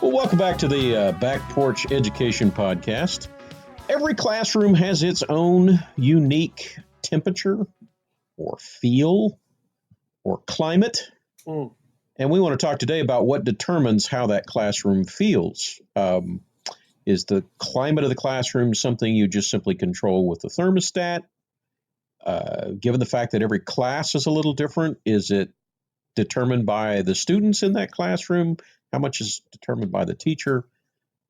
Well, welcome back to the Back Porch Education Podcast. Every classroom has its own unique temperature or feel or climate. And we want to talk today about what determines how that classroom feels. Is the climate of the classroom something you just simply control with the thermostat? Given the fact that every class is a little different, is it determined by the students in that classroom? How much is determined by the teacher?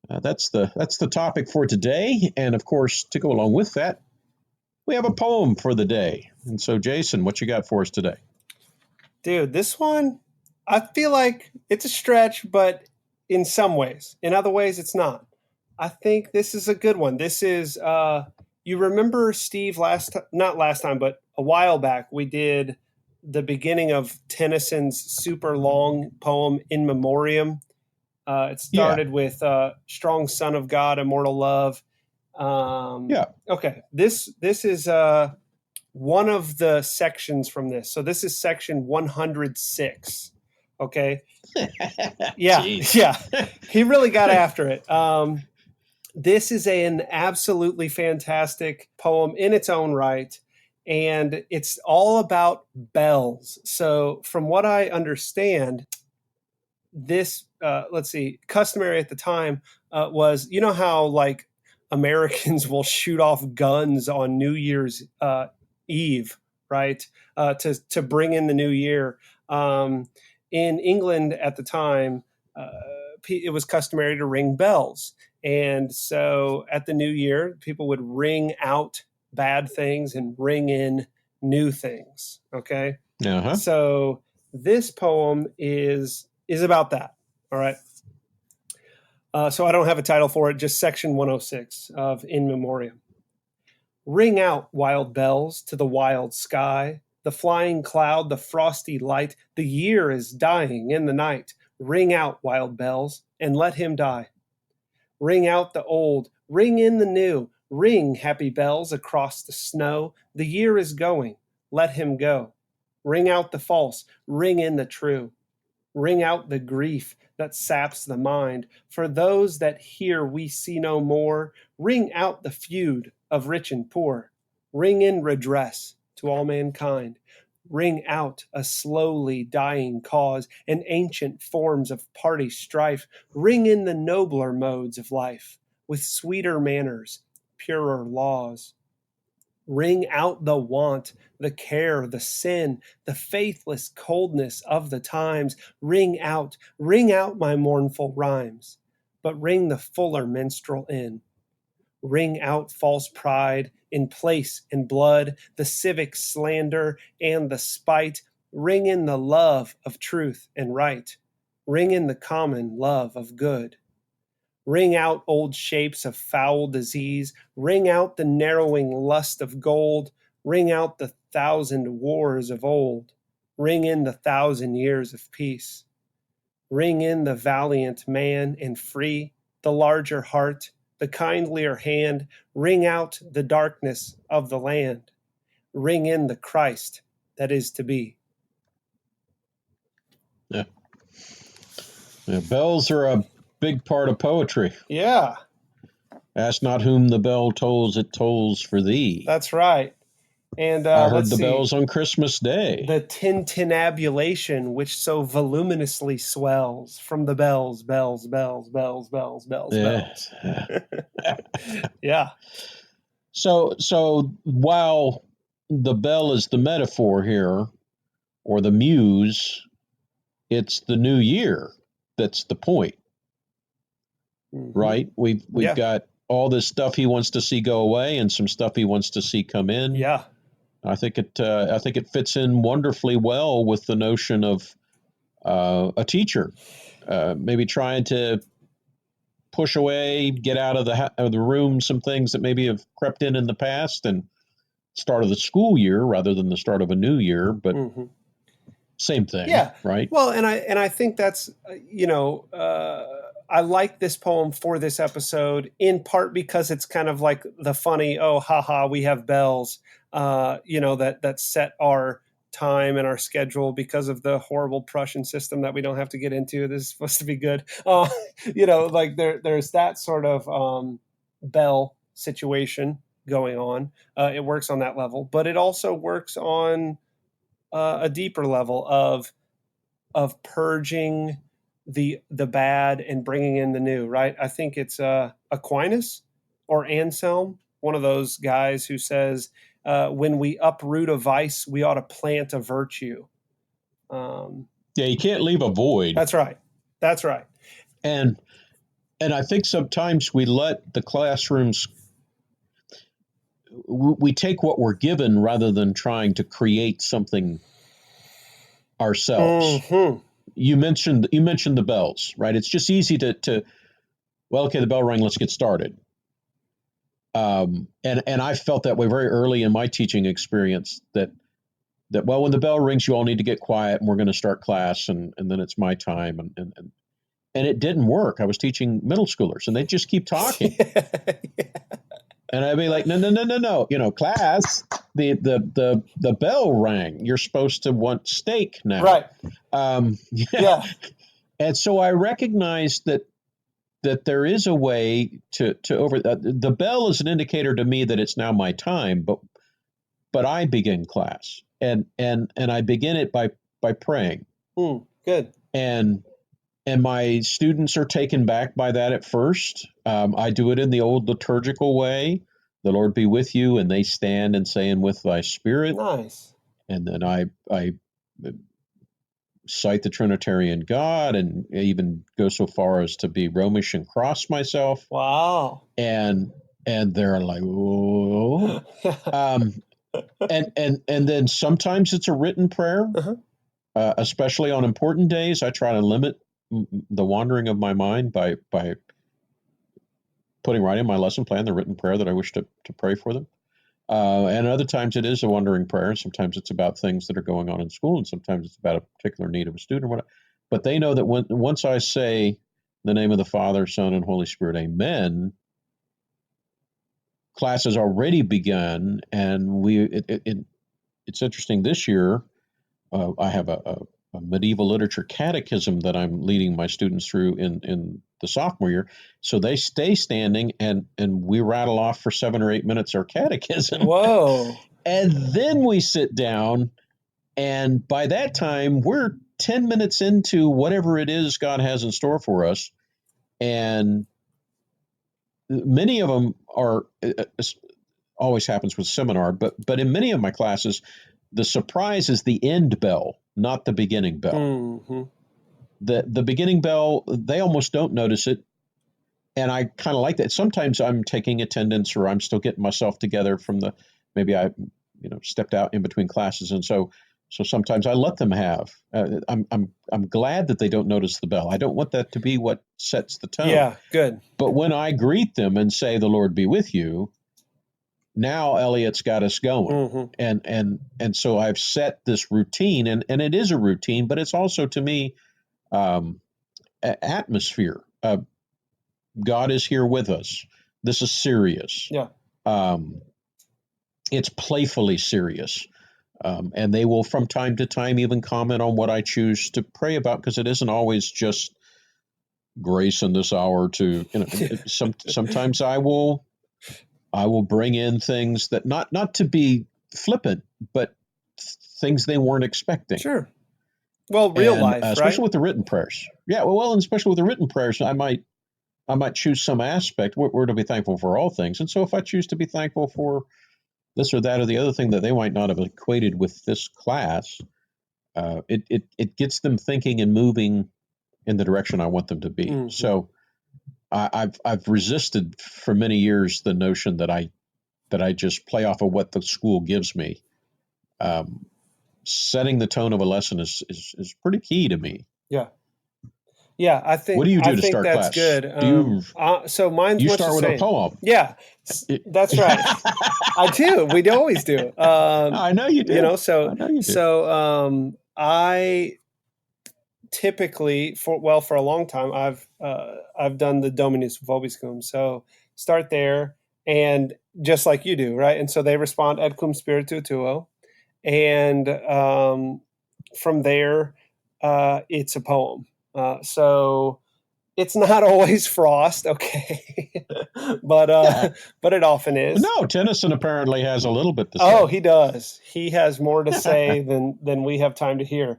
That's the topic for today. And of course, to go along with that, we have a poem for the day. And so, Jason, what you got for us today? Dude, this one, I feel like it's a stretch, but in some ways. In other ways, it's not. I think this is a good one. This is, you remember, Steve, not last time, but a while back, we did the beginning of Tennyson's super long poem, In Memoriam. It started with Strong Son of God, Immortal Love. Okay. This is one of the sections from this. So this is section 106. Okay. Yeah. He really got after it. This is an absolutely fantastic poem in its own right. And it's all about bells. So from what I understand, this, customary at the time was, you know how like Americans will shoot off guns on New Year's Eve, right? To bring in the new year. In England at the time, it was customary to ring bells. And so at the new year, people would ring out bad things and ring in new things. Okay. Uh-huh. So this poem is about that. All right. So I don't have a title for it, just section 106 of In Memoriam. Ring out, wild bells, to the wild sky, the flying cloud, the frosty light. The year is dying in the night. Ring out, wild bells, and let him die. Ring out the old, ring in the new. Ring, happy bells, across the snow. The year is going, let him go. Ring out the false, ring in the true. Ring out the grief that saps the mind. For those that here we see no more, ring out the feud of rich and poor. Ring in redress to all mankind. Ring out a slowly dying cause and ancient forms of party strife. Ring in the nobler modes of life with sweeter manners, purer laws. Ring out the want, the care, the sin, the faithless coldness of the times. Ring out my mournful rhymes, but ring the fuller minstrel in. Ring out false pride in place and blood, the civic slander and the spite. Ring in the love of truth and right. Ring in the common love of good. Ring out old shapes of foul disease. Ring out the narrowing lust of gold. Ring out the 1,000 wars of old. Ring in the 1,000 years of peace. Ring in the valiant man and free, the larger heart, the kindlier hand. Ring out the darkness of the land. Ring in the Christ that is to be. Yeah. Bells are a big part of poetry. Yeah. Ask not whom the bell tolls, it tolls for thee. That's right. And I heard the bells on Christmas Day. The tintinnabulation, which so voluminously swells from the bells, bells, bells, bells, bells, bells, bells. Yeah. So while the bell is the metaphor here, or the muse, it's the new year that's the point. Mm-hmm. Right? We've got all this stuff he wants to see go away and some stuff he wants to see come in. Yeah. I think it fits in wonderfully well with the notion of a teacher maybe trying to push away, get out of the room some things that maybe have crept in the past, and start of the school year rather than the start of a new year, but same thing. Yeah. Right. Well, and I think that's I like this poem for this episode in part because it's kind of like the funny, oh, haha, we have bells, that set our time in our schedule because of the horrible Prussian system that we don't have to get into. This is supposed to be good. Like there's that sort of bell situation going on. It works on that level, but it also works on a deeper level of purging the bad and bringing in the new, right? I think it's Aquinas or Anselm, one of those guys who says, when we uproot a vice, we ought to plant a virtue. Yeah, you can't leave a void. That's right. That's right. And I think sometimes we let the classrooms, we take what we're given rather than trying to create something ourselves. Mm-hmm. You mentioned the bells, right? It's just easy to well, okay, the bell rang, let's get started. And I felt that way very early in my teaching experience that well, when the bell rings, you all need to get quiet and we're going to start class and then it's my time and it didn't work. I was teaching middle schoolers and they just keep talking. Yeah. And I'd be like, no, class, the bell rang. You're supposed to want steak now. Right. Yeah. And so I recognized that there is a way to the bell is an indicator to me that it's now my time, but I begin class and I begin it by praying. Good. And my students are taken back by that at first. I do it in the old liturgical way. The Lord be with you, and they stand and say, and with thy spirit. Nice. And then I cite the Trinitarian God and even go so far as to be Romish and cross myself. Wow. And they're like, whoa. And then sometimes it's a written prayer, especially on important days. I try to limit the wandering of my mind by putting right in my lesson plan the written prayer that I wish to pray for them. And other times it is a wandering prayer. Sometimes it's about things that are going on in school, and sometimes it's about a particular need of a student or whatever. But they know that once I say in the name of the Father, Son, and Holy Spirit, amen, class has already begun. And it's interesting this year, I have a medieval literature catechism that I'm leading my students through in the sophomore year. So they stay standing and we rattle off for 7 or 8 minutes our catechism. Whoa. And then we sit down, and by that time we're 10 minutes into whatever it is God has in store for us. And many of them are, always happens with seminar, but in many of my classes, the surprise is the end bell, not the beginning bell. Mm-hmm. The beginning bell, they almost don't notice it. And I kind of like that. Sometimes I'm taking attendance or I'm still getting myself together from maybe I, stepped out in between classes. And so sometimes I let them have, I'm glad that they don't notice the bell. I don't want that to be what sets the tone. Yeah, good. But when I greet them and say, the Lord be with you, now Elliot's got us going. Mm-hmm. And so I've set this routine, and it is a routine, but it's also to me atmosphere. God is here with us. This is serious. Yeah. It's playfully serious. And they will from time to time even comment on what I choose to pray about, because it isn't always just grace in this hour to, sometimes I will bring in things that not to be flippant, but things they weren't expecting. Sure. Well, real life, especially right? with the written prayers. Yeah, and especially with the written prayers, I might choose some aspect. We're to be thankful for all things, and so if I choose to be thankful for this or that or the other thing that they might not have equated with this class, it gets them thinking and moving in the direction I want them to be. Mm-hmm. So I've resisted for many years the notion that I just play off of what the school gives me. Setting the tone of a lesson is pretty key to me. Yeah. Yeah, I think. What do you do to start that's class? Good. So mine's you much start the with same. a poem. Yeah, that's right. I do. We always do. I know you do. I know you do. So I typically for a long time I've done the Dominus Vobiscum. So start there, and just like you do, right? And so they respond et cum spiritu tuo, and from there, it's a poem. So it's not always Frost, okay, but Yeah. but it often is. No, Tennyson apparently has a little bit to say. Oh, he does. He has more to say than we have time to hear.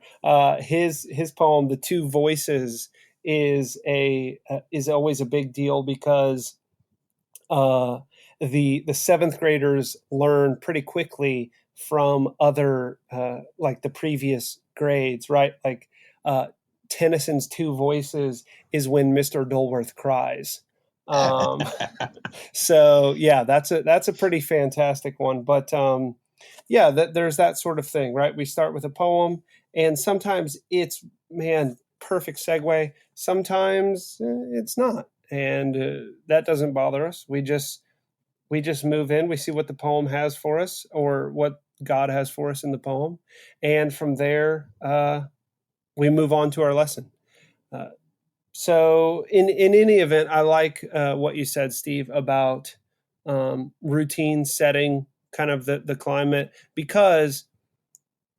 His poem, "The Two Voices," is always a big deal because the seventh graders learn pretty quickly from other like the previous grades, right? Like Tennyson's Two Voices is when Mr. Dulworth cries. Um, so yeah, that's a pretty fantastic one. But yeah, there's that sort of thing, right? We start with a poem, and sometimes it's perfect segue. Sometimes it's not, and that doesn't bother us. We just move in. We see what the poem has for us, or what God has for us in the poem, and from there we move on to our lesson. Uh, so in any event, I like what you said, Steve, about routine setting, kind of the climate, because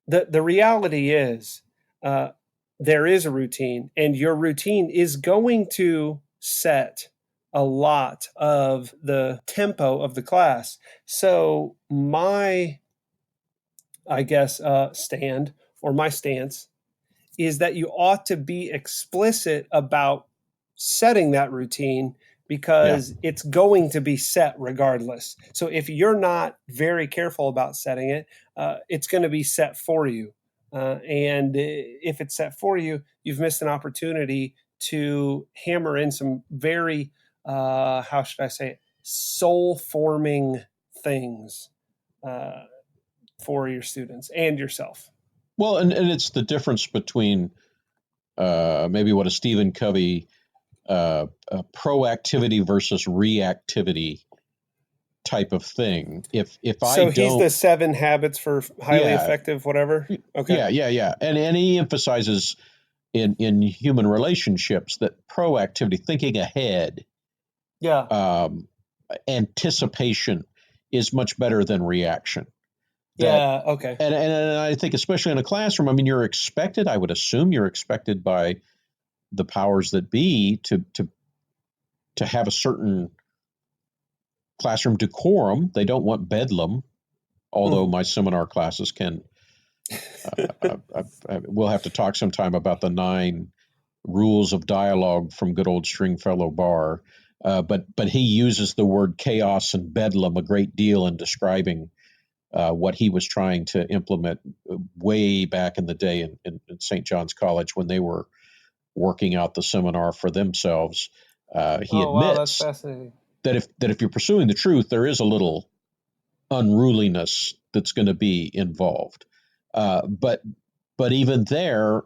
the reality is there is a routine, and your routine is going to set a lot of the tempo of the class. So my, I guess, stand or my stance is that you ought to be explicit about setting that routine, because it's going to be set regardless. So if you're not very careful about setting it, it's going to be set for you. And if it's set for you, you've missed an opportunity to hammer in some very, how should I say it, soul forming things for your students and yourself. Well, and it's the difference between maybe what a Stephen Covey proactivity versus reactivity type of thing. If I So don't, he's the 7 habits for highly Yeah. effective, whatever. Okay. Yeah, and he emphasizes in human relationships that proactivity, thinking ahead, Yeah. Anticipation is much better than reaction. Yeah. Okay. And I think especially in a classroom, I mean, I would assume you're expected by the powers that be to have a certain classroom decorum. They don't want bedlam, although my seminar classes can. We'll have to talk sometime about the 9 rules of dialogue from good old Stringfellow Barr. But he uses the word chaos and bedlam a great deal in describing what he was trying to implement way back in the day in St. John's College when they were working out the seminar for themselves. He Wow, that's admits fascinating. that if you're pursuing the truth, there is a little unruliness that's going to be involved. But even there,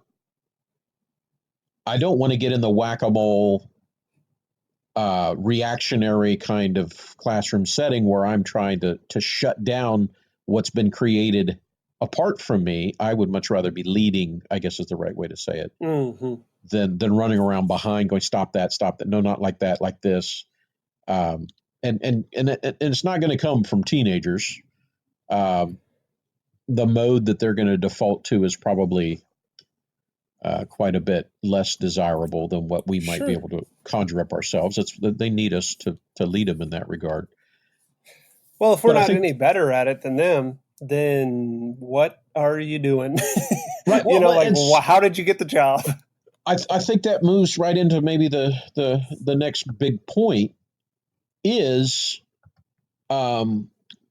I don't want to get in the whack-a-mole reactionary kind of classroom setting where I'm trying to shut down what's been created apart from me. I would much rather be leading, I guess is the right way to say it, than running around behind going, stop that, no, not like that, like this. And it's not going to come from teenagers. The mode that they're going to default to is probably quite a bit less desirable than what we might be able to conjure up ourselves. They need us to lead them in that regard. Well, if we're not any better at it than them, then what are you doing? Right. Well, how did you get the job? I think that moves right into maybe the next big point is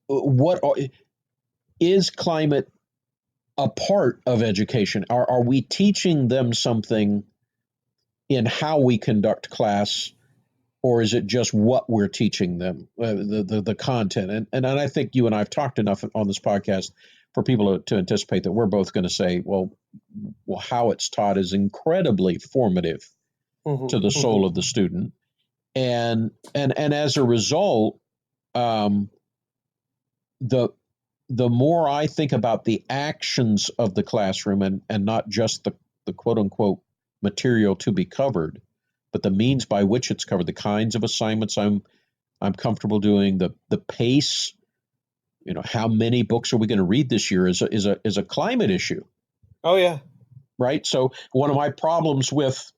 what is climate a part of education? Are we teaching them something in how we conduct class, or is it just what we're teaching them, the content? And I think you and I have talked enough on this podcast for people to anticipate that we're both going to say, well, how it's taught is incredibly formative to the soul of the student, and as a result, the more I think about the actions of the classroom and not just the quote unquote material to be covered, but the means by which it's covered, the kinds of assignments I'm comfortable doing, the pace how many books are we going to read this year is a climate issue, Oh yeah. right? So one of my problems with,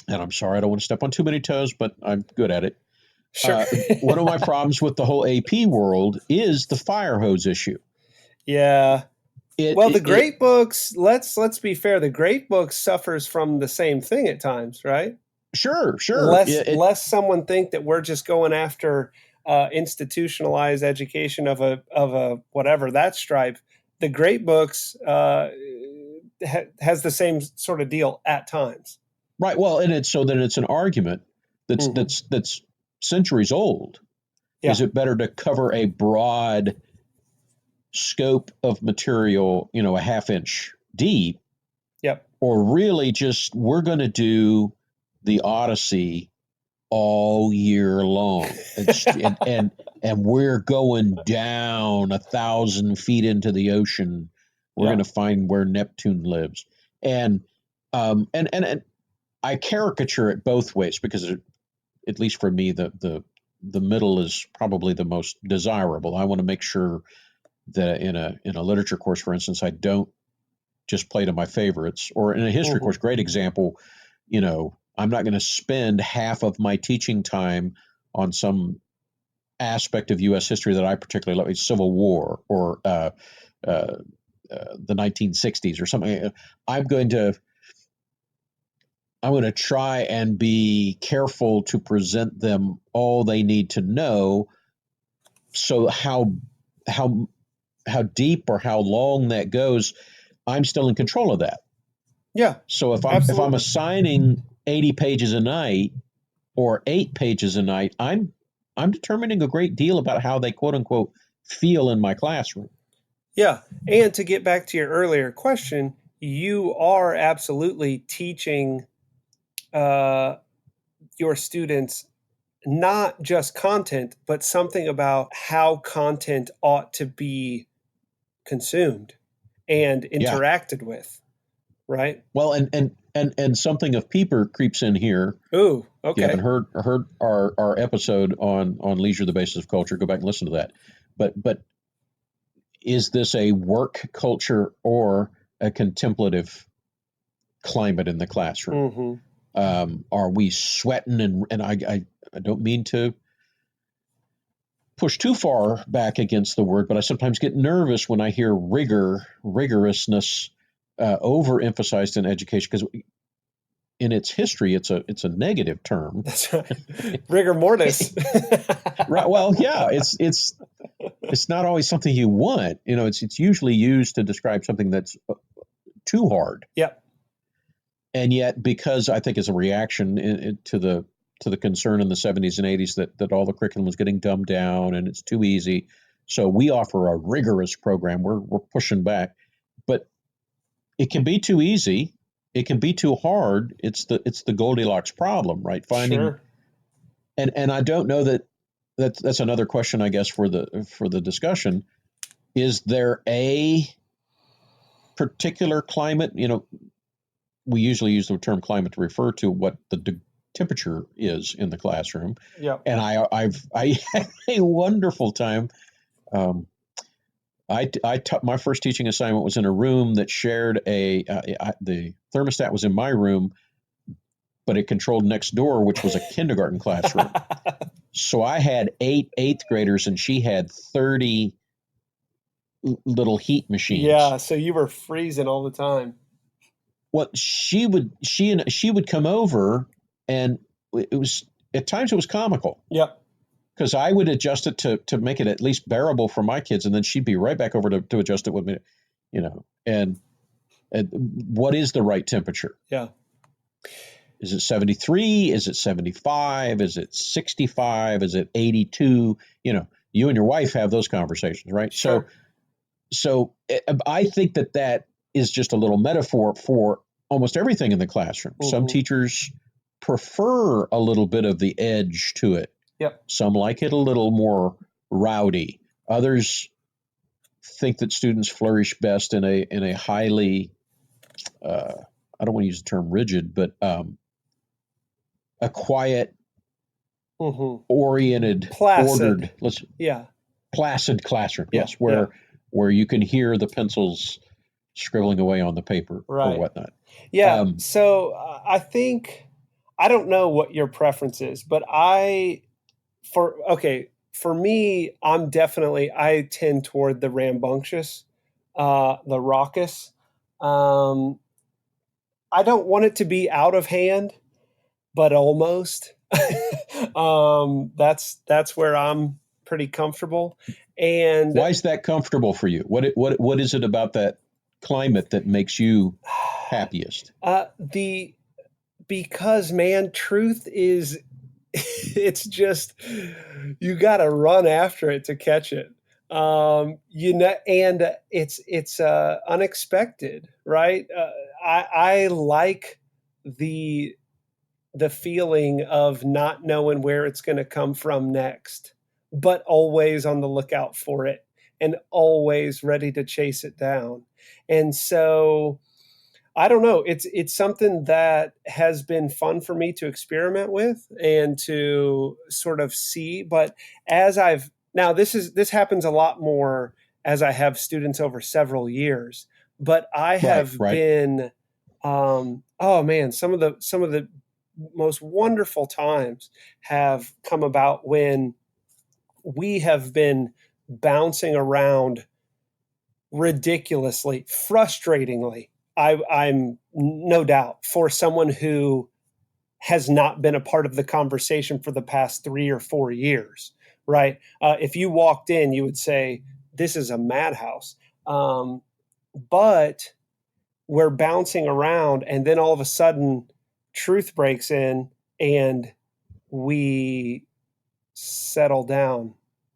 and I'm sorry, I don't want to step on too many toes, but I'm good at it. Sure. One of my problems with the whole AP world is the fire hose issue. Yeah. It, Well, it, the it great books, let's be fair, the great book suffers from the same thing at times, right? sure, Lest someone think that we're just going after institutionalized education of a whatever that stripe. The great books has the same sort of deal at times. right. Well, and it's an argument that's Mhm. that's centuries old. Yeah. Is it better to cover a broad scope of material, a half inch deep, Yep. or really just we're going to do the Odyssey all year long, and we're going down 1,000 feet into the ocean. We're Yeah. going to find where Neptune lives, and I caricature it both ways because at least for me, the middle is probably the most desirable. I want to make sure that in a literature course, for instance, I don't just play to my favorites, or in a history Mhm. course, great example, I'm not going to spend half of my teaching time on some aspect of U.S. history that I particularly love, like Civil War or the 1960s or something. I'm going to try and be careful to present them all they need to know. So how how deep or how long that goes, I'm still in control of that. Yeah. So if I'm Absolutely. assigning 80 pages a night or 8 pages a night, I'm determining a great deal about how they quote unquote feel in my classroom. Yeah. And to get back to your earlier question, you are absolutely teaching uh, your students not just content, but something about how content ought to be consumed and Yeah. interacted with, right? Well, and something of Peeper creeps in here. Ooh, If you haven't okay. heard our episode on leisure, the basis of culture, go back and listen to that. But is this a work culture or a contemplative climate in the classroom? Mm-hmm. Are we sweating? And I don't mean to push too far back against the word, but I sometimes get nervous when I hear rigorousness overemphasized in education, because in its history, it's a negative term. That's right. Rigor mortis. Right. Well, yeah, it's not always something you want. It's usually used to describe something that's too hard. Yep. And yet, because I think it's a reaction to the concern in the 70s and 80s that all the curriculum was getting dumbed down and it's too easy, so we offer a rigorous program. We're pushing back, but it can be too easy. It can be too hard. It's the Goldilocks problem, right? Finding Sure. and I don't know that's another question, I guess, for the discussion. Is there a particular climate? We usually use the term climate to refer to what the temperature is in the classroom. Yep. And I had a wonderful time. Um, my first teaching assignment was in a room that shared the thermostat was in my room, but it controlled next door, which was a kindergarten classroom. So I had 8 eighth graders, and she had 30 little heat machines. Yeah. So you were freezing all the time. Well, she would come over, and it was at times it was comical Yep. because I would adjust it to make it at least bearable for my kids, and then she'd be right back over to adjust it with me, and what is the right temperature? Yeah. Is it 73? Is it 75? Is it 65? Is it 82? You and your wife have those conversations, right? Sure. So I think that is just a little metaphor for almost everything in the classroom. Some Mm-hmm. teachers prefer a little bit of the edge to it. Yep. Some like it a little more rowdy. Others think that students flourish best in a highly I don't want to use the term rigid, but a quiet, Mm-hmm. oriented, Placid. ordered. Let's Yeah. placid classroom. Yeah, Yes, where you can hear the pencils scribbling away on the paper or right. whatnot. Yeah. Um, So I think I don't know what your preference is, but for me, I tend toward the rambunctious, the raucous. Um, I don't want it to be out of hand, but almost. That's where I'm pretty comfortable. And why is that comfortable for you? What is it about that climate that makes you happiest? the because man, truth is it's just you got to run after it to catch it. And it's unexpected, right? I like the the feeling of not knowing where it's going to come from next, but always on the lookout for it and always ready to chase it down. And so I don't know. It's something that has been fun for me to experiment with and to sort of see. But as I've now, this happens a lot more as I have students over several years. But I Right, have right. been, oh man, some of the most wonderful times have come about when we have been bouncing around ridiculously, frustratingly. I'm no doubt for someone who has not been a part of the conversation for the past 3 or 4 years, right? If you walked in, you would say, "This is a madhouse." But we're bouncing around, and then all of a sudden, truth breaks in, and we settle down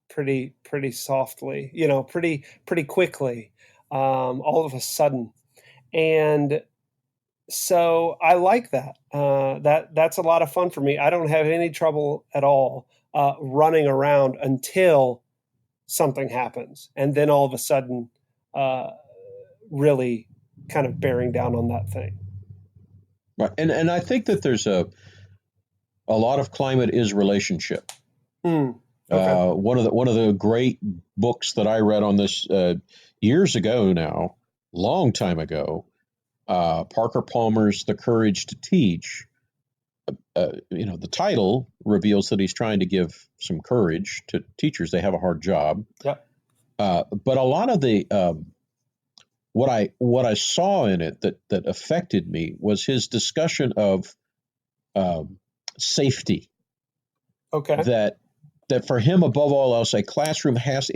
pretty softly, pretty quickly, all of a sudden. And so I like that. That's a lot of fun for me. I don't have any trouble at all running around until something happens, and then all of a sudden, uh, really kind of bearing down on that thing. Right. And I think that there's a lot of climate is relationship. Mm, okay. One of the great books that I read on this years ago now, long time ago, Parker Palmer's The Courage to Teach. The title reveals that he's trying to give some courage to teachers. They have a hard job. Yep. But a lot of the what I saw in it that affected me was his discussion of safety. Okay. That for him, above all else, a classroom has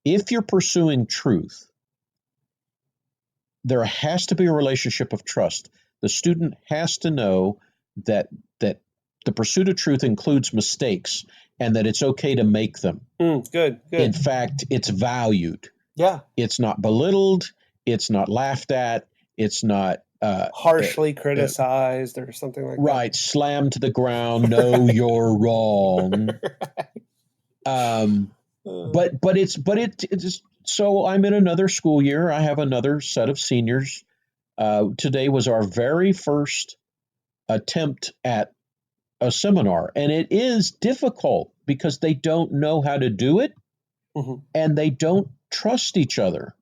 if you're pursuing truth, there has to be a relationship of trust. The student has to know that the pursuit of truth includes mistakes and that it's okay to make them. Good. In fact, it's valued. Yeah. It's not belittled. It's not laughed at. It's not Harshly criticized or something like that. Right, slammed to the ground. No, you're wrong. But it's so I'm in another school year. I have another set of seniors. Today was our very first attempt at a seminar, and it is difficult because they don't know how to do it, and they don't trust each other.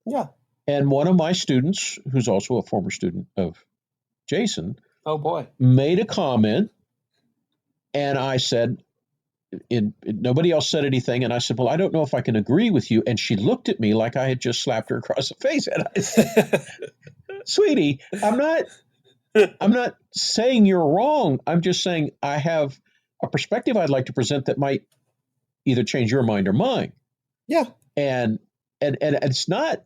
Yeah. And one of my students, who's also a former student of Jason, oh boy, made a comment, and I said, nobody else said anything, and I said, well, I don't know if I can agree with you. And she looked at me like I had just slapped her across the face, and I said, sweetie, I'm not saying you're wrong. I'm just saying I have a perspective I'd like to present that might either change your mind or mine. Yeah. And it's not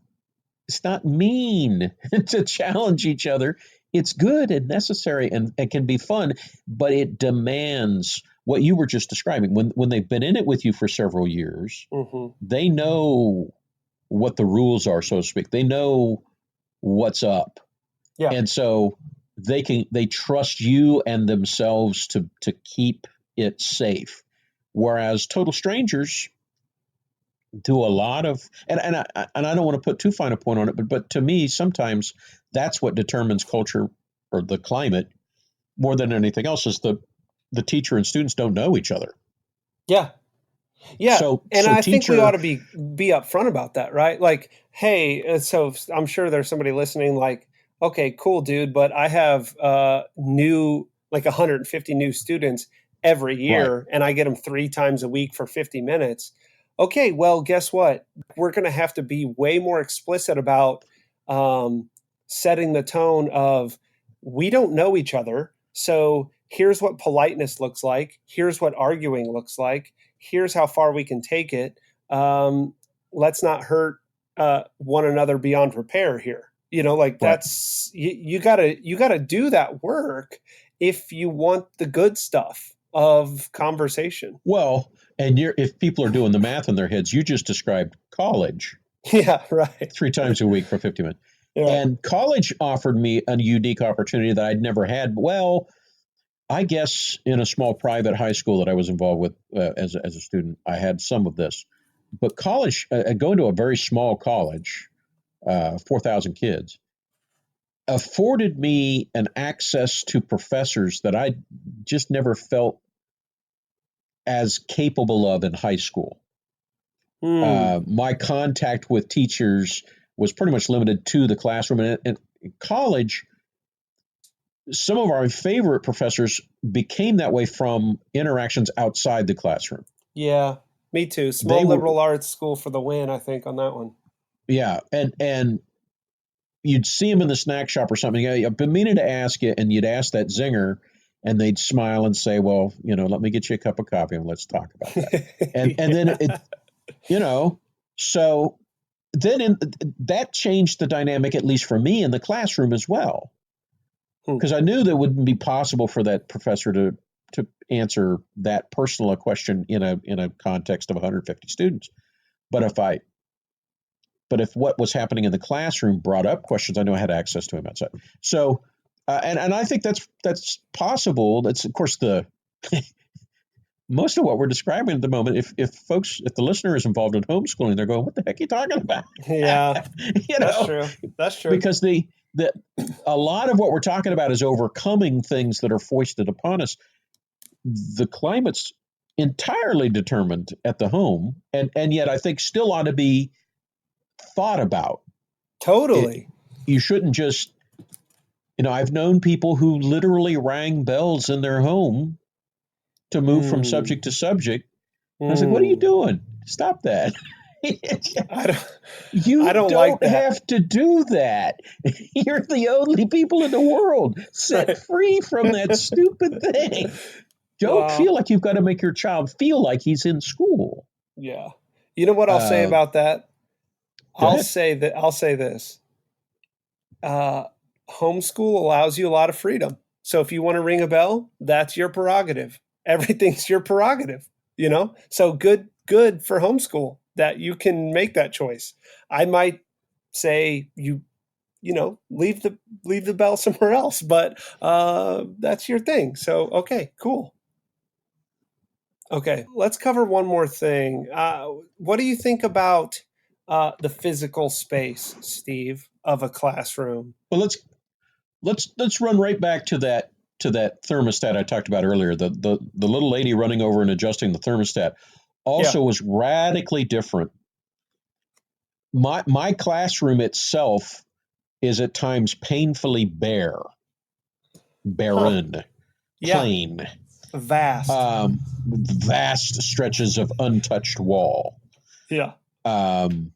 mean to challenge each other. It's good and necessary and it can be fun, but it demands what you were just describing. When they've been in it with you for several years, they know what the rules are, so to speak. They know what's up. Yeah. And so they trust you and themselves to keep it safe. Whereas total strangers do a lot of, and I don't want to put too fine a point on it, but to me, sometimes that's what determines culture or the climate more than anything else is the teacher and students don't know each other. Yeah. Yeah, So, and I think we ought teacher, to be upfront about that, right? Like, hey, so I'm sure there's somebody listening like, okay, cool, dude, but I have new like 150 new students every right. year, and I get them 3 times a week for 50 minutes. Okay, well, guess what? We're going to have to be way more explicit about um, setting the tone of we don't know each other, so here's what politeness looks like. Here's what arguing looks like. Here's how far we can take it. Let's not hurt one another beyond repair here. You know, like Right. that's you gotta do that work if you want the good stuff of conversation. Well, and if people are doing the math in their heads, you just described college Yeah, right. 3 times a week for 50 minutes. Right. And college offered me a unique opportunity that I'd never had. Well, I guess in a small private high school that I was involved with as a student, I had some of this. But college, going to a very small college, 4,000 kids, afforded me an access to professors that I just never felt as capable of in high school. Hmm. My contact with teachers was pretty much limited to the classroom. And in college, some of our favorite professors became that way from interactions outside the classroom. Yeah, me too. They Small were, liberal arts school for the win, I think, on that one. yeah, and you'd see them in the snack shop or something. I've been meaning to ask you, and you'd ask that zinger, and they'd smile and say, "Well, let me get you a cup of coffee and let's talk about that." And then Yeah. you know, so that changed the dynamic, at least for me in the classroom as well, Hmm. because I knew that it wouldn't be possible for that professor to answer that personal a question in a context of 150 students. But if what was happening in the classroom brought up questions, I know I had access to him outside. So, and I think that's possible. That's of course the most of what we're describing at the moment. If the listener is involved in homeschooling, they're going, "What the heck are you talking about?" Yeah, you that's know, true. That's true. because the a lot of what we're talking about is overcoming things that are foisted upon us. The climate's entirely determined at the home, and yet I think still ought to be thought about. It, Totally. you shouldn't just, I've known people who literally rang bells in their home to move from Hmm. subject to subject. I was like, "What are you Hmm. doing? Stop that." I don't. I You don't like don't that. have to do that. You're the only people in the world. Set Right. free from that stupid thing. Don't Wow. feel like you've got to make your child feel like he's in school. Yeah. You know what I'll say Uh, about that? Go ahead. I'll say this. Uh, Homeschool allows you a lot of freedom. So if you want to ring a bell, that's your prerogative. Everything's your prerogative, you know? So good for homeschool that you can make that choice. I might say leave the bell somewhere else, but that's your thing. So okay, cool. Okay, let's cover one more thing. What do you think about the physical space, Steve, of a classroom? Well, let's run right back to that thermostat I talked about earlier. The little lady running over and adjusting the thermostat Yeah. also was radically different. My classroom itself is at times painfully bare, Huh. barren, Yeah. plain, Vast. vast stretches of untouched wall. Yeah. Um,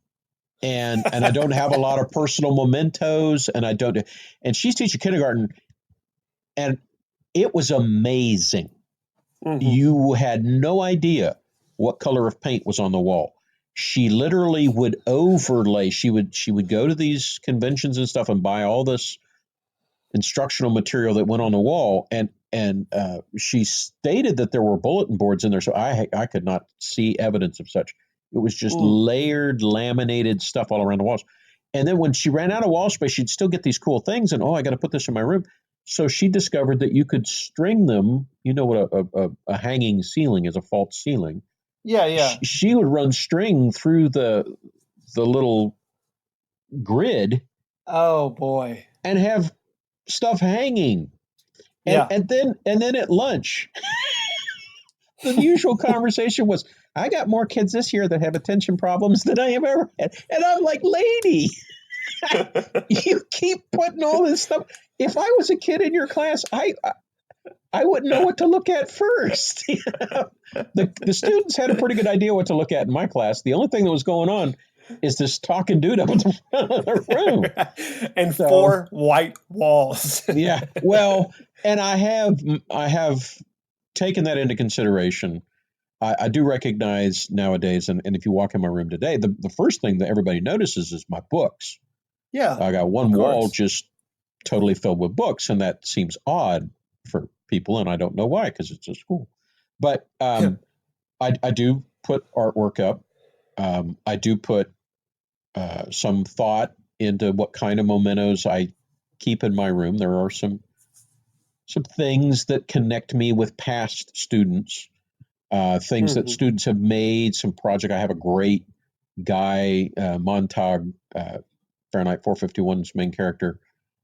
and I don't have a lot of personal mementos, and I don't. And she's teaching kindergarten, and it was amazing. Hmm. You had no idea what color of paint was on the wall. She literally would overlay. She would go to these conventions and stuff and buy all this instructional material that went on the wall, and she stated that there were bulletin boards in there, so I could not see evidence of such. It was just Mm. layered, laminated stuff all around the walls. And then when she ran out of wall space, she'd still get these cool things, and I got to put this in my room. So she discovered that you could string them. You know what a hanging ceiling is, a false ceiling. Yeah. Yeah. She would run string through the little grid Oh boy. and have stuff hanging. And Yeah. and then at lunch, the usual conversation was, I got more kids this year that have attention problems than I have ever had. And I'm like, lady, you keep putting all this stuff. If I was a kid in your class, I wouldn't know what to look at first. The students had a pretty good idea what to look at in my class. The only thing that was going on is this talking dude up at the front of the room. And 4 white walls. Yeah. Well, and I have taken that into consideration. I do recognize nowadays, and if you walk in my room today, the first thing that everybody notices is my books. Yeah. I got one wall just totally filled with books, and that seems odd for people, and I don't know why, because it's a school. But I do put artwork up. I do put some thought into what kind of mementos I keep in my room. There are some things that connect me with past students, things that students have made, some project. I have a great guy, Montag, Fahrenheit 451's main character,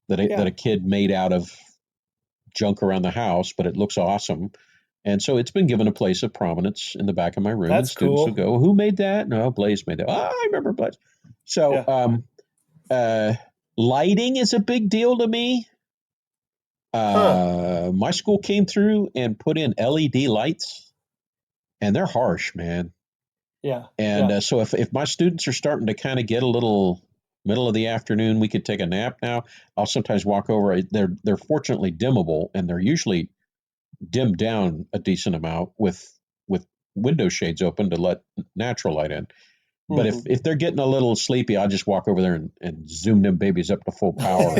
that a kid made out of junk around the house, but it looks awesome. And so it's been given a place of prominence in the back of my room. That's and students cool. will go, who made that? No, Blaze made that. Oh, I remember Blaze. So lighting is a big deal to me. My school came through and put in LED lights, and they're harsh, man. Yeah. And so if my students are starting to kind of get a little middle of the afternoon, we could take a nap now. I'll sometimes walk over. They're fortunately dimmable, and they're usually dimmed down a decent amount with window shades open to let natural light in. But if they're getting a little sleepy, I'll just walk over there and zoom them babies up to full power,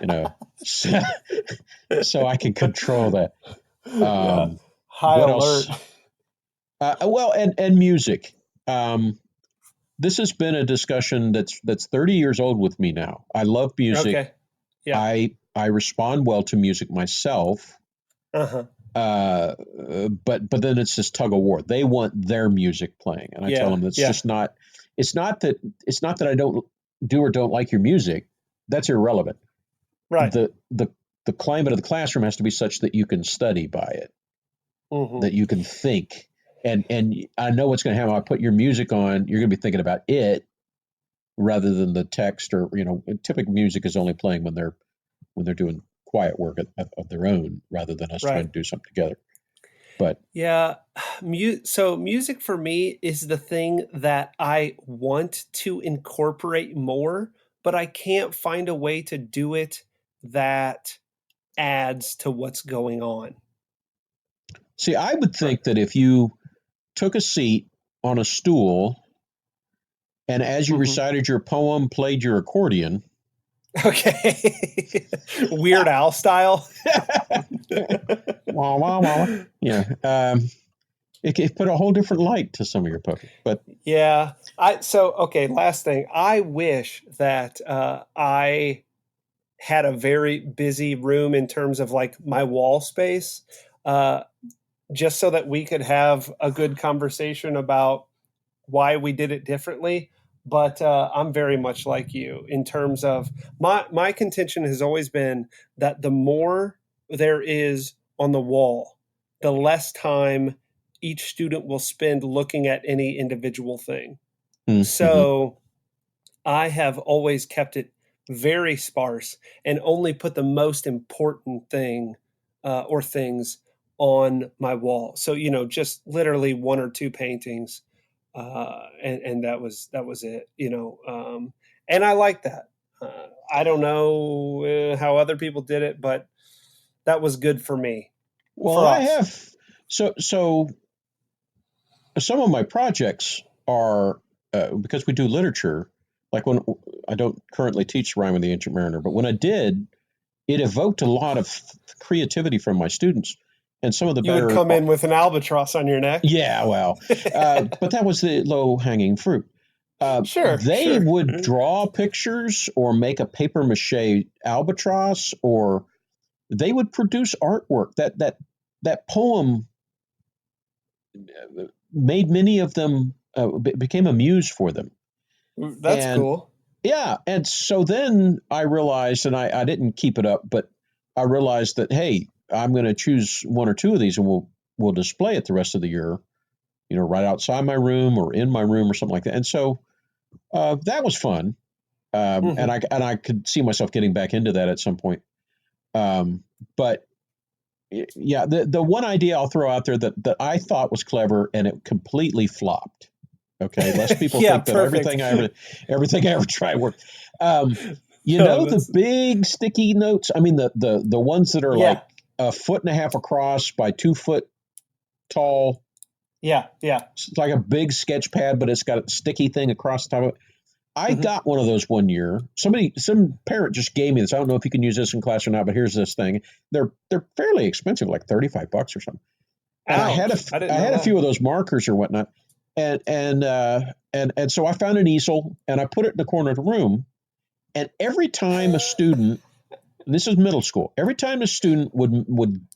and so I can control that. High alert. Well, and music. This has been a discussion that's 30 years old with me now. I love music. Okay. Yeah. I respond well to music myself. But then it's this tug of war. They want their music playing, and I tell them just not. It's not that I don't do or don't like your music. That's irrelevant. Right. The climate of the classroom has to be such that you can study by it, that you can think. And I know what's going to happen. I put your music on, you're going to be thinking about it rather than the text, or typical music is only playing when they're doing quiet work of their own, rather than us trying to do something together. But so music for me is the thing that I want to incorporate more, but I can't find a way to do it that adds to what's going on. See, I would think that if you took a seat on a stool and as you recited your poem, played your accordion. Okay. Weird Al style. Wah, wah, wah. Yeah. It put a whole different light to some of your poetry. But yeah. Last thing. I wish that I had a very busy room in terms of like my wall space, just so that we could have a good conversation about why we did it differently. But I'm very much like you in terms of my contention has always been that the more there is on the wall, the less time each student will spend looking at any individual thing. So I have always kept it very sparse and only put the most important thing or things on my wall. So, just literally 1 or 2 paintings. And that was it, and I like that. I don't know how other people did it, but that was good for me. Well, I have, so some of my projects are, because we do literature, like when I don't currently teach Rime of the Ancient Mariner, but when I did, it evoked a lot of creativity from my students. And some of the better... You would come in with an albatross on your neck. Yeah, well, but that was the low-hanging fruit. They would draw pictures or make a paper mache albatross, or they would produce artwork. That poem made many of them, became a muse for them. That's cool. Yeah, and so then I realized, and I didn't keep it up, but I realized that, hey, I'm going to choose 1 or 2 of these, and we'll display it the rest of the year. right outside my room or in my room or something like that. And so that was fun. And I could see myself getting back into that at some point. But yeah, the one idea I'll throw out there that I thought was clever and it completely flopped. Okay, lest people think that everything I ever tried worked. The big sticky notes. I mean, the ones that are like a foot and a half across by 2 foot tall. Yeah. It's like a big sketch pad, but it's got a sticky thing across the top of it. I got one of those one year. Some parent just gave me this. I don't know if you can use this in class or not, but here's this thing. They're fairly expensive, like $35 or something. And I had a few of those markers or whatnot. And so I found an easel and I put it in the corner of the room. And every time a student, and this is middle school, every time a student would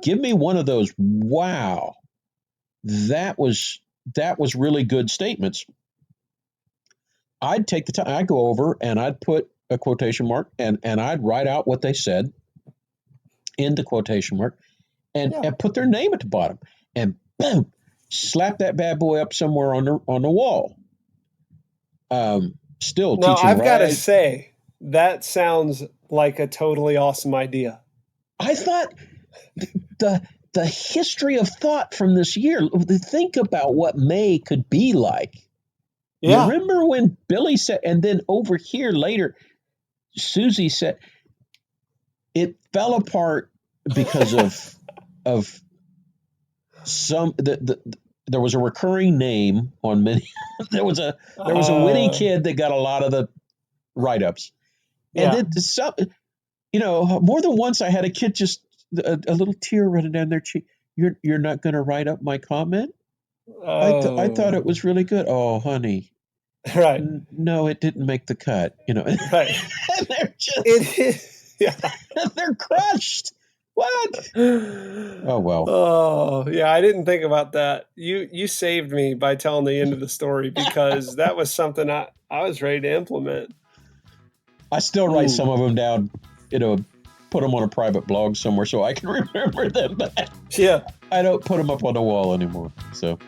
give me one of those, wow, that was really good statements, I'd take the time, I'd go over and I'd put a quotation mark and I'd write out what they said into quotation mark and put their name at the bottom and boom, slap that bad boy up somewhere on the wall. Still now, teaching. I've got to say, that sounds like a totally awesome idea. I thought the history of thought from this year, think about what May could be like. Yeah. You remember when Billy said, and then over here later, Susie said, it fell apart because of some there was a recurring name on many. there was a witty kid that got a lot of the write-ups, and then some, more than once I had a kid just a little tear running down their cheek. You're not going to write up my comment? I thought it was really good. Oh, honey. Right. No, it didn't make the cut. Right. And they're crushed. What? Oh, well. Oh, yeah. I didn't think about that. You saved me by telling the end of the story because that was something I was ready to implement. I still write some of them down, put them on a private blog somewhere so I can remember them. But I don't put them up on the wall anymore. So.